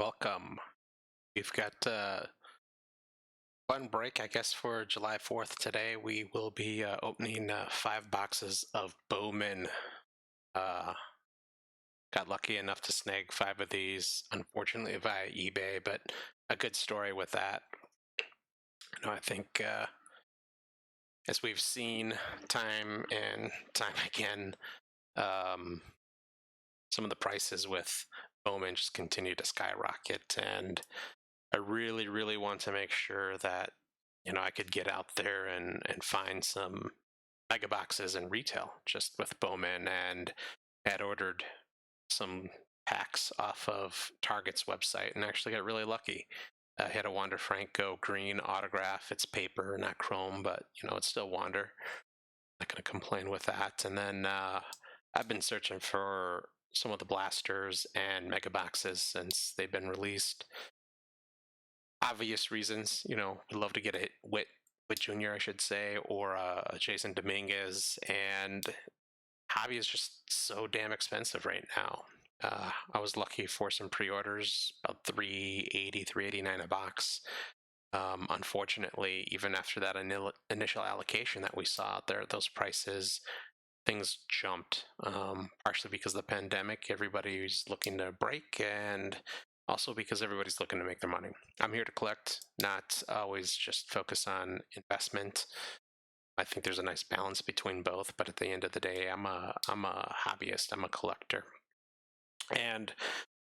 Welcome. We've got one break, I guess, for July 4th today. We will be opening 5 boxes of Bowman. Uh, got lucky enough to snag 5 of these, unfortunately via eBay, but a good story with that. I think as we've seen time and time again, um, some of the prices with Bowman just continue to skyrocket, and I really, really want to make sure that I could get out there and find some mega boxes in retail just with Bowman, and had ordered some packs off of Target's website and actually got really lucky. I had a Wander Franco green autograph. It's paper, not chrome, but it's still Wander. Not going to complain with that. And then I've been searching for some of the blasters and mega boxes since they've been released. Obvious reasons, would love to get a Witt Jr., I should say, or a Jasson Dominguez, and hobby is just so damn expensive right now. I was lucky for some pre-orders, about $380, $389 a box. Unfortunately, even after that initial allocation that we saw out there, those prices, things jumped, partially because of the pandemic. Everybody's looking to break, and also because everybody's looking to make their money. I'm here to collect, not always just focus on investment. I think there's a nice balance between both, but at the end of the day, I'm a hobbyist. I'm a collector, and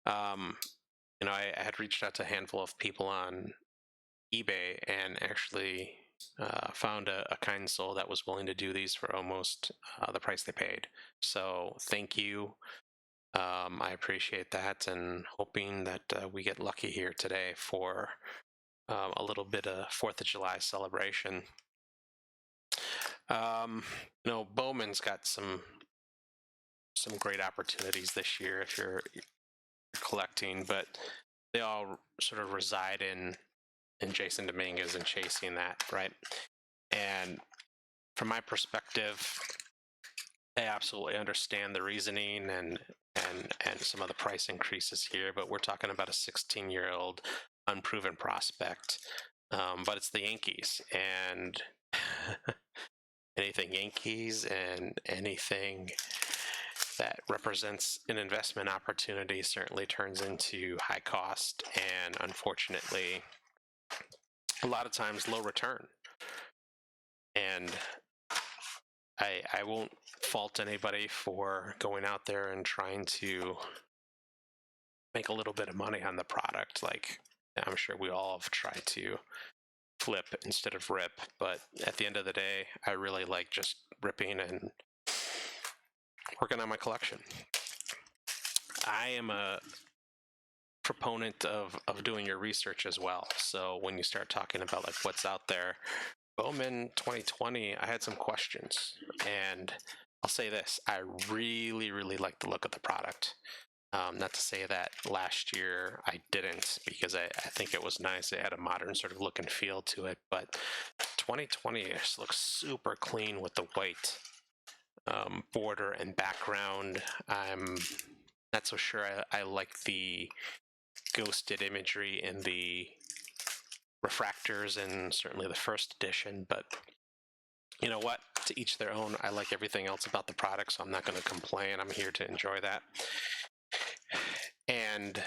I had reached out to a handful of people on eBay and actually found a kind soul that was willing to do these for almost the price they paid. So thank you. I appreciate that, and hoping that we get lucky here today for a little bit of 4th of July celebration. Bowman's got some great opportunities this year if you're collecting, but they all sort of reside in Jasson Dominguez and chasing that, right? And from my perspective, I absolutely understand the reasoning and some of the price increases here, but we're talking about a 16-year-old unproven prospect. But it's the Yankees, and anything Yankees and anything that represents an investment opportunity certainly turns into high cost and, unfortunately, a lot of times low return. And I won't fault anybody for going out there and trying to make a little bit of money on the product. Like, I'm sure we all have tried to flip instead of rip, but at the end of the day, I really like just ripping and working on my collection. I am a proponent of doing your research as well. So when you start talking about like what's out there, Bowman 2020, I had some questions, and I'll say this: I really, really like the look of the product. Not to say that last year I didn't, because I think it was nice. It had a modern sort of look and feel to it, but 2020 just looks super clean with the white border and background. I'm not so sure I like the ghosted imagery in the refractors and certainly the first edition, but you know what? To each their own. I like everything else about the product, so I'm not going to complain. I'm here to enjoy that. And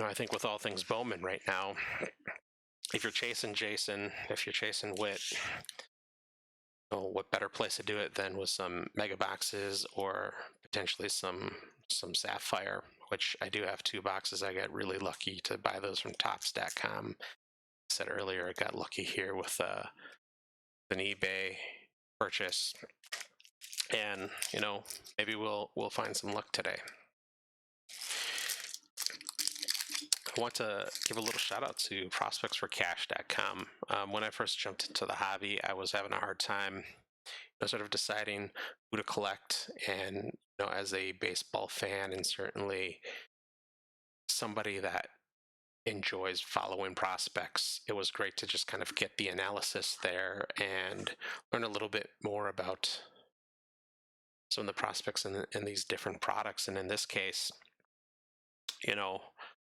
I think with all things Bowman right now, if you're chasing Jasson, if you're chasing Witt, what better place to do it than with some mega boxes or potentially some sapphire, which I do have 2 boxes. I got really lucky to buy those from Tops.com. I said earlier, I got lucky here with an eBay purchase, and maybe we'll find some luck today. I want to give a little shout out to prospectsforcash.com. When I first jumped into the hobby, I was having a hard time sort of deciding who to collect, and as a baseball fan and certainly somebody that enjoys following prospects, it was great to just kind of get the analysis there and learn a little bit more about some of the prospects in these different products. And in this case,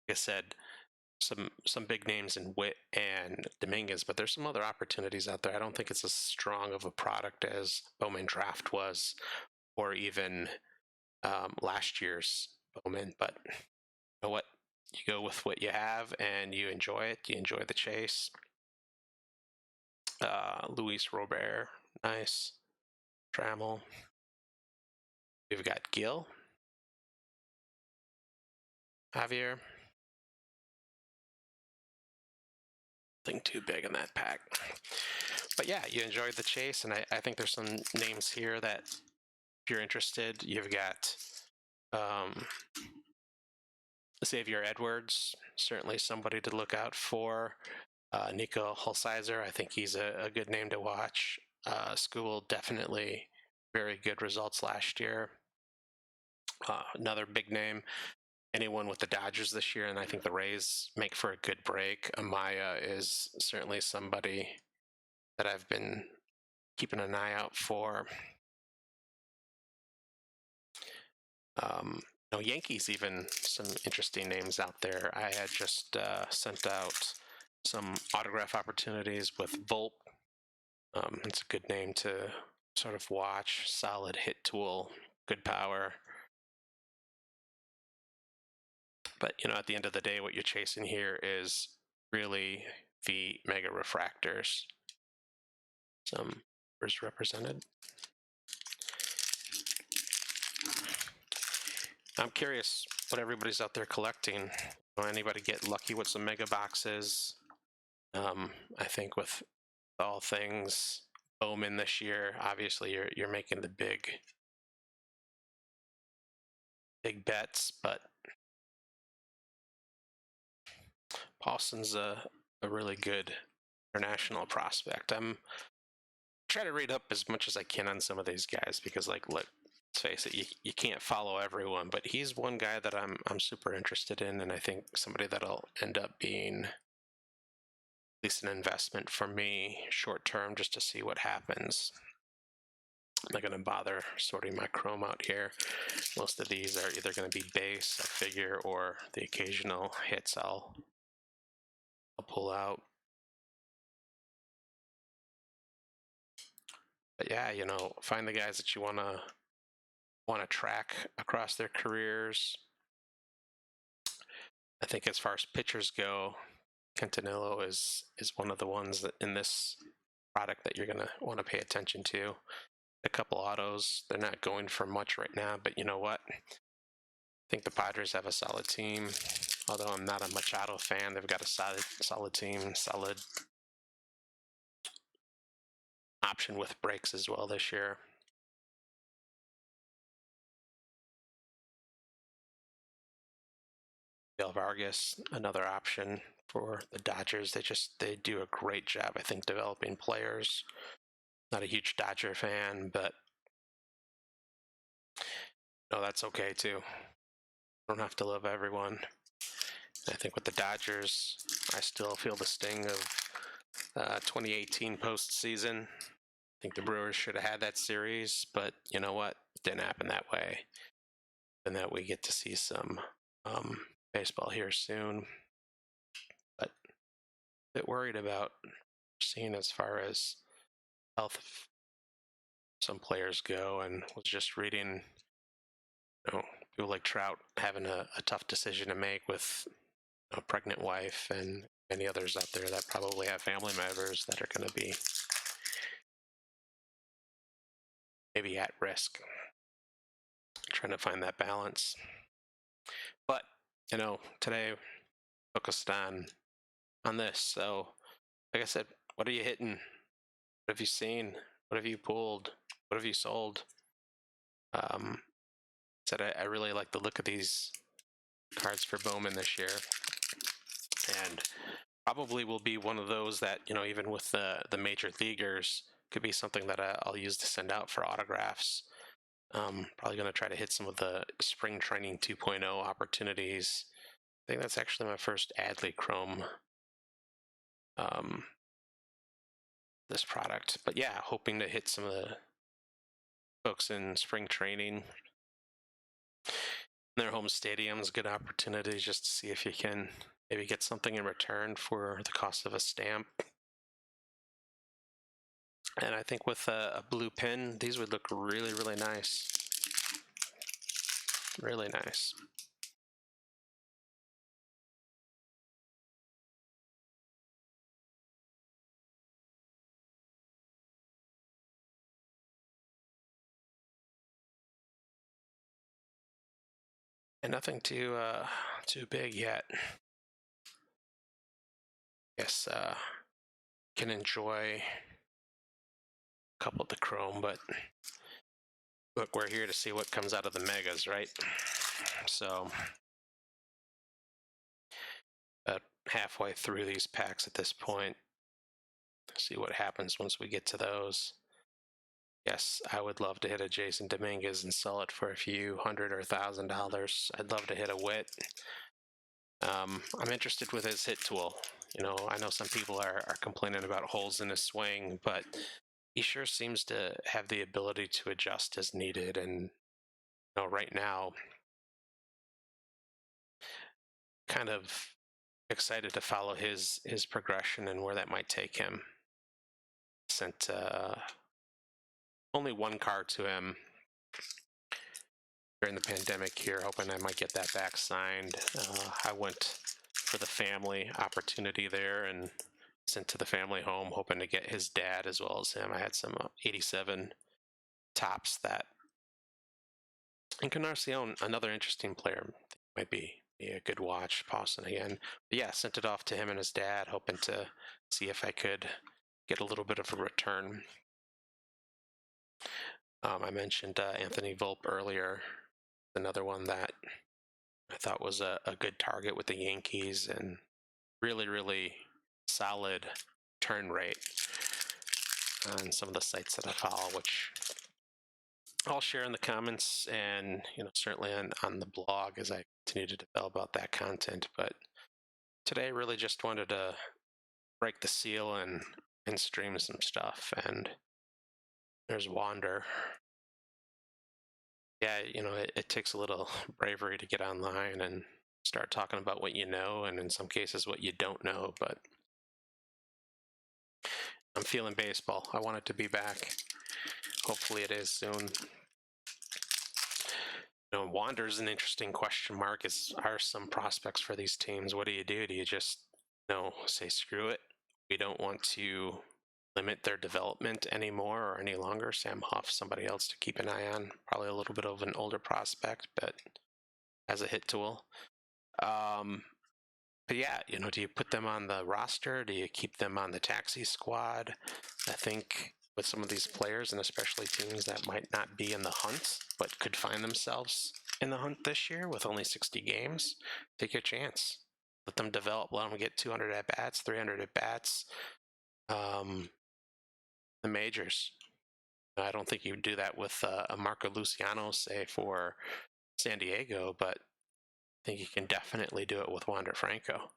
I said, some big names in Witt and Dominguez, but there's some other opportunities out there. I don't think it's as strong of a product as Bowman Draft was, or even last year's Bowman. But you know what? You go with what you have, and you enjoy it. You enjoy the chase. Luis Robert, nice. Trammell. We've got Gill. Javier. Nothing too big in that pack. But yeah, you enjoyed the chase, and I think there's some names here that, if you're interested, you've got Xavier Edwards, certainly somebody to look out for. Nico Hulsizer, I think he's a good name to watch. School, definitely very good results last year. Another big name, anyone with the Dodgers this year, and I think the Rays make for a good break. Amaya is certainly somebody that I've been keeping an eye out for. Yankees, even some interesting names out there. I had just sent out some autograph opportunities with Volpe. It's a good name to sort of watch. Solid hit tool, good power. But, at the end of the day, what you're chasing here is really the mega refractors. Some numbers represented. I'm curious what everybody's out there collecting. Will anybody get lucky with some mega boxes? I think with all things Bowman this year, obviously you're making the big bets, but Paulson's a really good international prospect. I'm trying to read up as much as I can on some of these guys because, let's face it, you can't follow everyone, but he's one guy that I'm super interested in, and I think somebody that'll end up being at least an investment for me short term, just to see what happens. I'm not going to bother sorting my chrome out here. Most of these are either going to be base, I figure, or the occasional hits I'll pull out. But yeah, find the guys that you want to track across their careers. I think as far as pitchers go, Cantanillo is one of the ones that in this product that you're going to want to pay attention to. A couple autos, they're not going for much right now, but you know what? I think the Padres have a solid team. Although I'm not a Machado fan, they've got a solid team, solid option with breaks as well this year. Del Vargas, another option for the Dodgers. They do a great job, I think, developing players. Not a huge Dodger fan, but no, that's okay too. Don't have to love everyone. I think with the Dodgers, I still feel the sting of 2018 postseason. I think the Brewers should have had that series, but you know what? It didn't happen that way. And that we get to see some baseball here soon. But a bit worried about seeing as far as health of some players go, and was just reading, people like Trout having a tough decision to make with a pregnant wife and many others out there that probably have family members that are going to be maybe at risk. Trying to find that balance. But, today focused on this. So, like I said, what are you hitting? What have you seen? What have you pulled? What have you sold? I really like the look of these cards for Bowman this year, and probably will be one of those that, even with the major leaguers, could be something that I'll use to send out for autographs. Probably going to try to hit some of the spring training 2.0 opportunities. I think that's actually my first Adley Chrome this product. But yeah, hoping to hit some of the folks in spring training. their home stadiums, good opportunity just to see if you can maybe get something in return for the cost of a stamp. And I think with a blue pin, these would look really, really nice. Really nice. And nothing too big yet. Guess can enjoy a couple of the chrome, but look, we're here to see what comes out of the megas, right? So about halfway through these packs at this point. See what happens once we get to those. Yes, I would love to hit a Jasson Dominguez and sell it for a few $100 or $1,000. I'd love to hit a Witt. I'm interested with his hit tool. You know, I know some people are complaining about holes in his swing, but he sure seems to have the ability to adjust as needed. And you know, right now, kind of excited to follow his progression and where that might take him. Sent only one card to him during the pandemic here, hoping I might get that back signed. I went for the family opportunity there and sent to the family home, hoping to get his dad as well as him. I had some 87 tops that Encarnacion, another interesting player, might be a good watch. Pausing again, but yeah, sent it off to him and his dad, hoping to see if I could get a little bit of a return. I mentioned Anthony Volpe earlier, another one that I thought was a good target with the Yankees and really, really solid turn rate on some of the sites that I follow, which I'll share in the comments and, you know, certainly on the blog as I continue to develop out that content. But today really just wanted to break the seal and stream some stuff. And there's Wander. Yeah, you know, it takes a little bravery to get online and start talking about what you know, and in some cases what you don't know, but I'm feeling baseball. I want it to be back. Hopefully it is soon. You know, Wander's an interesting question mark. Are some prospects for these teams? What do? Do you just, you know, say screw it? We don't want to limit their development anymore or any longer. Sam Huff, somebody else to keep an eye on. Probably a little bit of an older prospect, but as a hit tool. But yeah, you know, do you put them on the roster? Do you keep them on the taxi squad? I think with some of these players, and especially teams that might not be in the hunt, but could find themselves in the hunt this year with only 60 games, take a chance. Let them develop. Let them get 200 at-bats, 300 at-bats. The majors. I don't think you would do that with a Marco Luciano, say, for San Diego, but I think you can definitely do it with Wander Franco.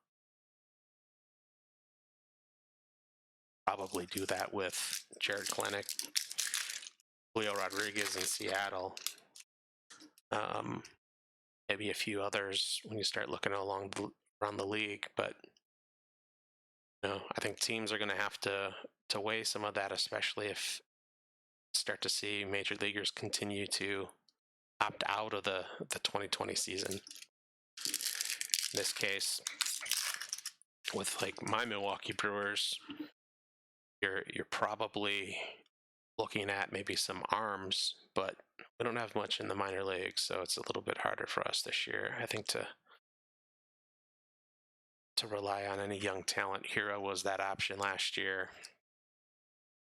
Probably do that with Jared Klenick, Julio Rodriguez in Seattle. Maybe a few others when you start looking around the league, but you know, I think teams are going to have to weigh some of that, especially if you start to see major leaguers continue to opt out of the 2020 season. In this case, with like my Milwaukee Brewers, you're probably looking at maybe some arms, but we don't have much in the minor leagues, so it's a little bit harder for us this year, I think, to rely on any young talent. Hero was that option last year.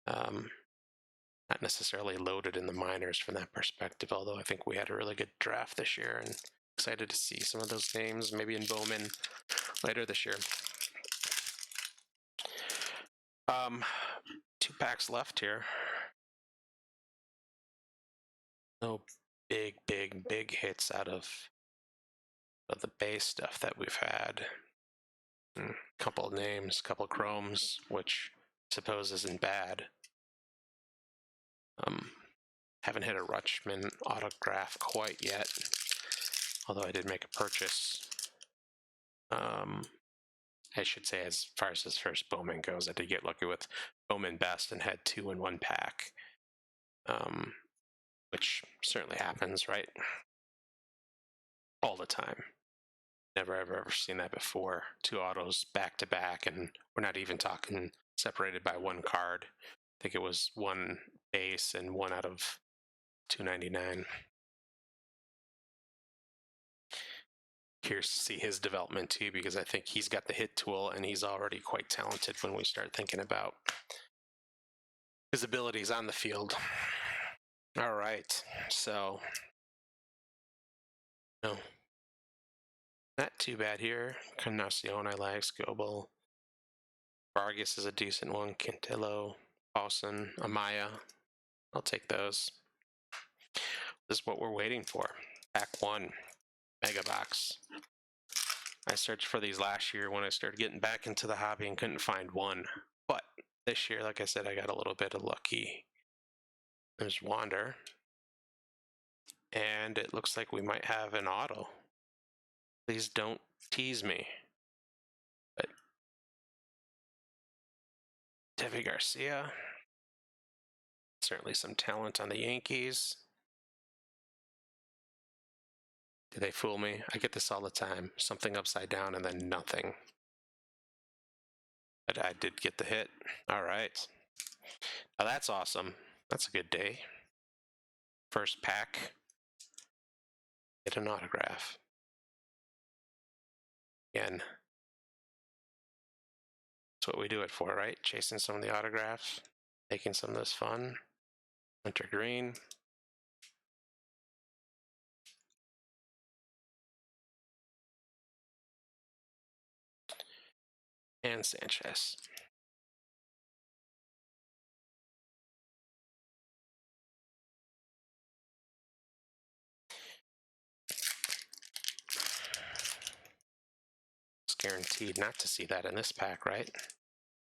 Not necessarily loaded in the minors from that perspective, although I think we had a really good draft this year and excited to see some of those names maybe in Bowman later this year. 2 packs left here. No big hits out of the base stuff that we've had. Couple of names, couple of chromes, which I suppose isn't bad. Haven't hit a Rutschman autograph quite yet. although I did make a purchase. I should say, as far as his first Bowman goes, I did get lucky with Bowman Best and had 2 in 1 pack, which certainly happens, right? All the time. Never ever seen that before. 2 autos back to back, and we're not even talking separated by 1 card. I think it was 1 base and 1 out of 299. Curious to see his development too, because I think he's got the hit tool and he's already quite talented when we start thinking about his abilities on the field. All right, so no, not too bad here. Encarnacion, I like. Scoble. Vargas is a decent one. Quintillo, Paulson, Amaya. I'll take those. This is what we're waiting for. Pack 1, Mega Box. I searched for these last year when I started getting back into the hobby and couldn't find one. But this year, like I said, I got a little bit of lucky. There's Wander. And it looks like we might have an auto. Please don't tease me. But Tevi Garcia. Certainly some talent on the Yankees. Did they fool me? I get this all the time. Something upside down and then nothing. But I did get the hit. All right. Now that's awesome. That's a good day. First pack. Get an autograph. Again. That's what we do it for, right? Chasing some of the autographs. Making some of this fun. Hunter Green. And Sanchez. It's guaranteed not to see that in this pack, right?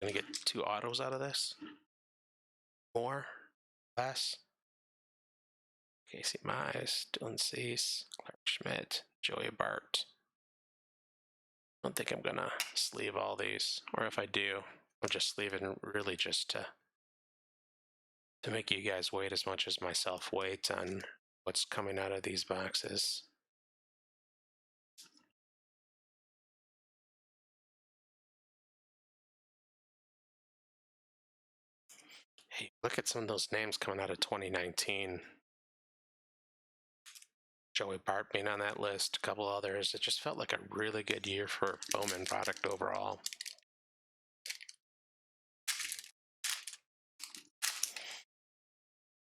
Gonna get 2 autos out of this? More? Less? Casey Mize, Dylan Cease, Clark Schmidt, Joey Bart. I don't think I'm gonna sleeve all these, or if I do, I'll just sleeve it really just to make you guys wait as much as myself wait on what's coming out of these boxes. Hey, look at some of those names coming out of 2019. Joey Bart being on that list, a couple others. It just felt like a really good year for Bowman product overall.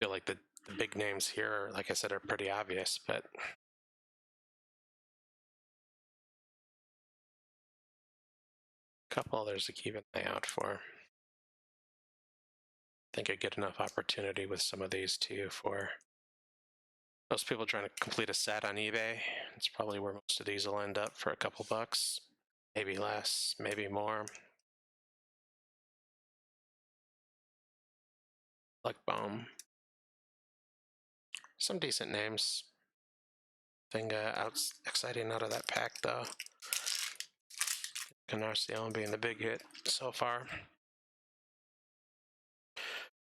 I feel like the big names here, like I said, are pretty obvious, but a couple others to keep an eye out for. I think I get enough opportunity with some of these too for most people trying to complete a set on eBay. It's probably where most of these will end up for a couple bucks, maybe less, maybe more. Like Bohm. Some decent names. Thing exciting out of that pack though. Encarnacion being the big hit so far.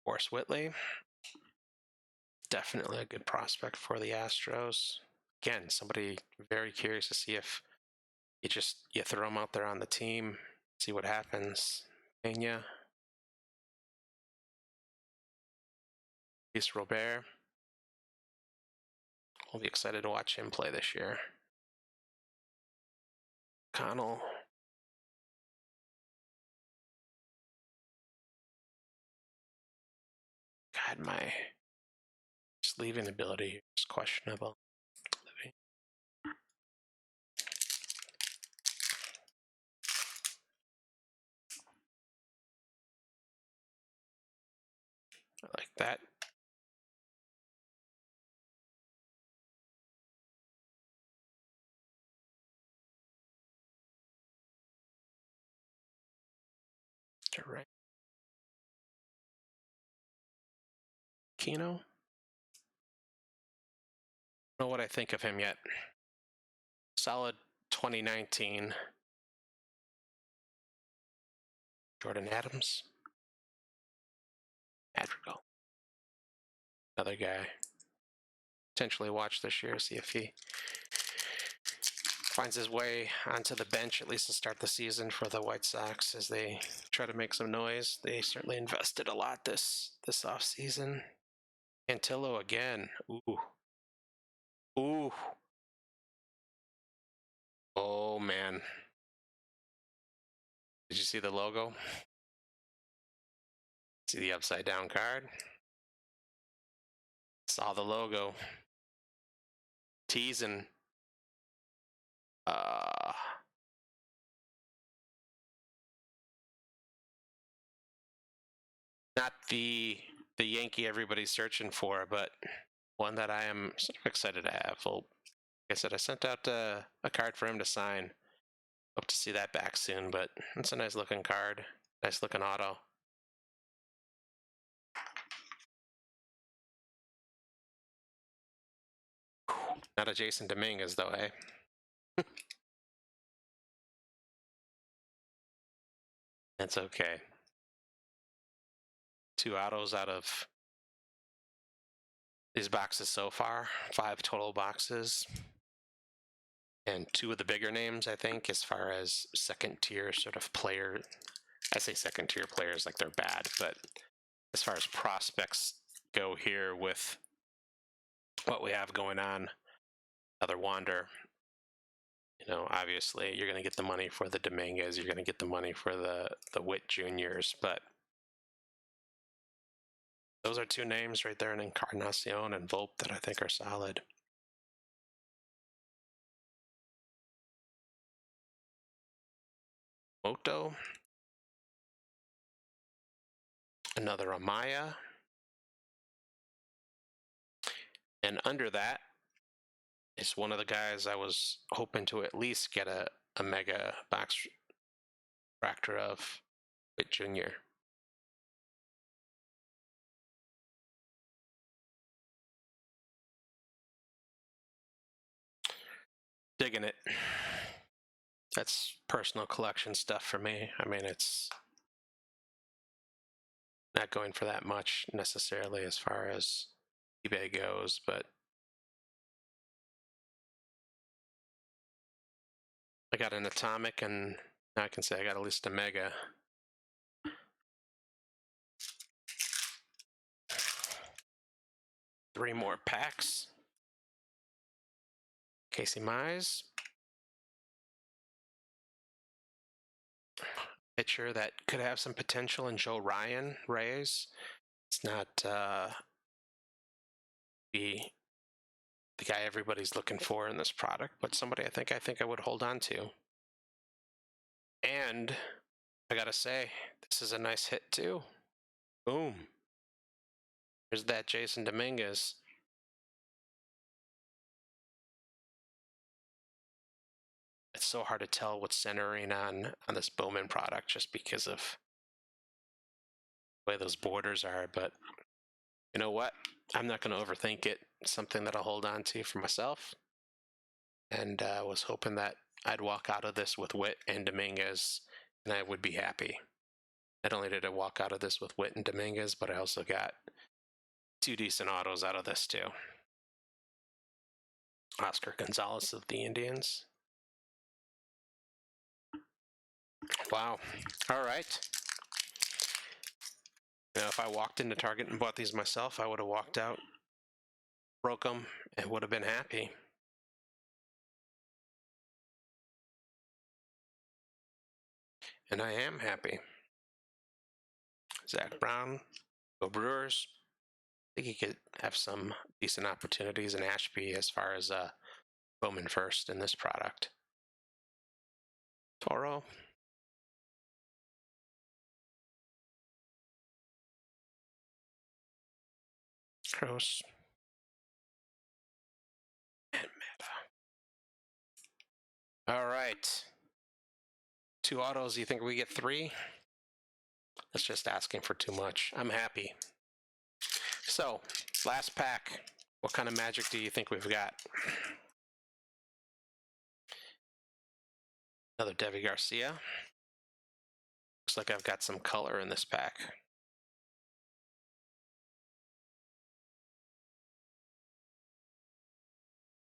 Forrest Whitley. Definitely a good prospect for the Astros. Again, somebody very curious to see if you throw him out there on the team, see what happens. Pena. Luis Robert. We'll be excited to watch him play this year. Connell. God, my sleeving ability is questionable. I like that. Right. Keno. Don't know what I think of him yet. Solid 2019. Jordan Adams. Madrigal. Another guy. Potentially watch this year, see if he finds his way onto the bench, at least to start the season for the White Sox as they try to make some noise. They certainly invested a lot this offseason. Antillo again. Ooh. Ooh. Oh, man. Did you see the logo? See the upside down card? Saw the logo. Teasing. Not the Yankee everybody's searching for, but one that I am sort of excited to have. Well, like I said, I sent out a card for him to sign. Hope to see that back soon, but it's a nice looking card. Nice looking auto. Not a Jasson Dominguez though, eh? That's okay. 2 autos out of these boxes so far. 5 total boxes. And 2 of the bigger names, I think, as far as second tier sort of player. I say second tier players like they're bad, but as far as prospects go here with what we have going on, another Wander. You know, obviously you're going to get the money for the Dominguez, you're going to get the money for the Witt Juniors, but those are 2 names right there in Encarnacion and Volpe that I think are solid. Moto. Another Amaya. And under that is one of the guys I was hoping to at least get a mega box fractor of, Witt Jr. Digging it. That's personal collection stuff for me. I mean, it's not going for that much necessarily as far as eBay goes, but I got an Atomic, and now I can say I got at least a Mega. Three more packs. Casey Mize. Pitcher that could have some potential in Joe Ryan Reyes. It's not the guy everybody's looking for in this product, but somebody I think I would hold on to. And I gotta say, this is a nice hit too. Boom. There's that Jasson Dominguez. It's so hard to tell what's centering on this Bowman product just because of the way those borders are, but you know what? I'm not going to overthink it. It's something that I'll hold on to for myself. And I was hoping that I'd walk out of this with Witt and Dominguez, and I would be happy. Not only did I walk out of this with Witt and Dominguez, but I also got 2 decent autos out of this too. Oscar Gonzalez of the Indians. Wow. All right. Now, if I walked into Target and bought these myself, I would have walked out, broke them, and would have been happy. And I am happy. Zach Brown, go Brewers. I think he could have some decent opportunities in Ashby as far as Bowman first in this product. Toro. Gross. And Meta. All right. 2 autos. You think we get 3? That's just asking for too much. I'm happy. So, last pack. What kind of magic do you think we've got? Another Debbie Garcia. Looks like I've got some color in this pack.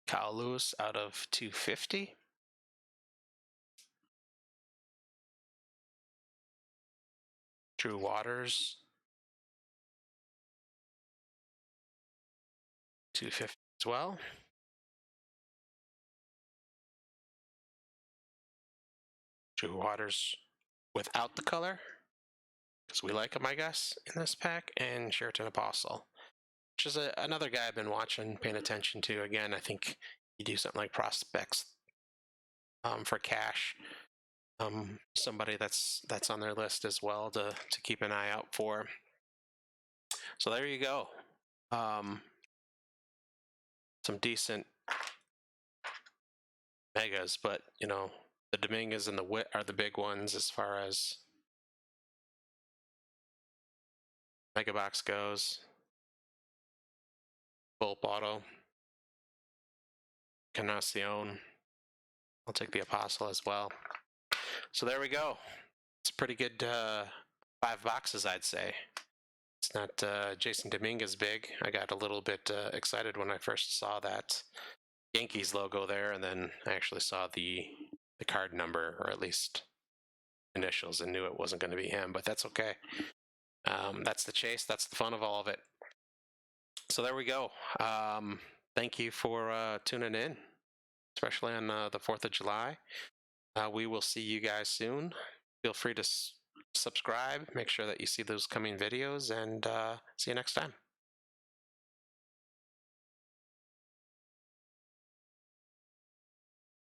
Kyle Lewis out of 250. Drew Waters, 250 as well. Drew Waters without the color, because we like him, I guess, in this pack. And Sheraton Apostle, which is another guy I've been watching, paying attention to. Again, I think you do something like prospects for cash. Somebody that's on their list as well to keep an eye out for. So there you go. Some decent megas, but you know, the Dominguez and the Witt are the big ones as far as Mega Box goes. Bulp Auto, Canacion. I'll take the Apostle as well. So there we go. It's a pretty good 5 boxes, I'd say. It's not Jasson Dominguez big. I got a little bit excited when I first saw that Yankees logo there, and then I actually saw the card number, or at least initials, and knew it wasn't going to be him, but that's okay. That's the chase. That's the fun of all of it. So there we go. Thank you for tuning in, especially on the 4th of July. We will see you guys soon. Feel free to subscribe. Make sure that you see those coming videos, and see you next time.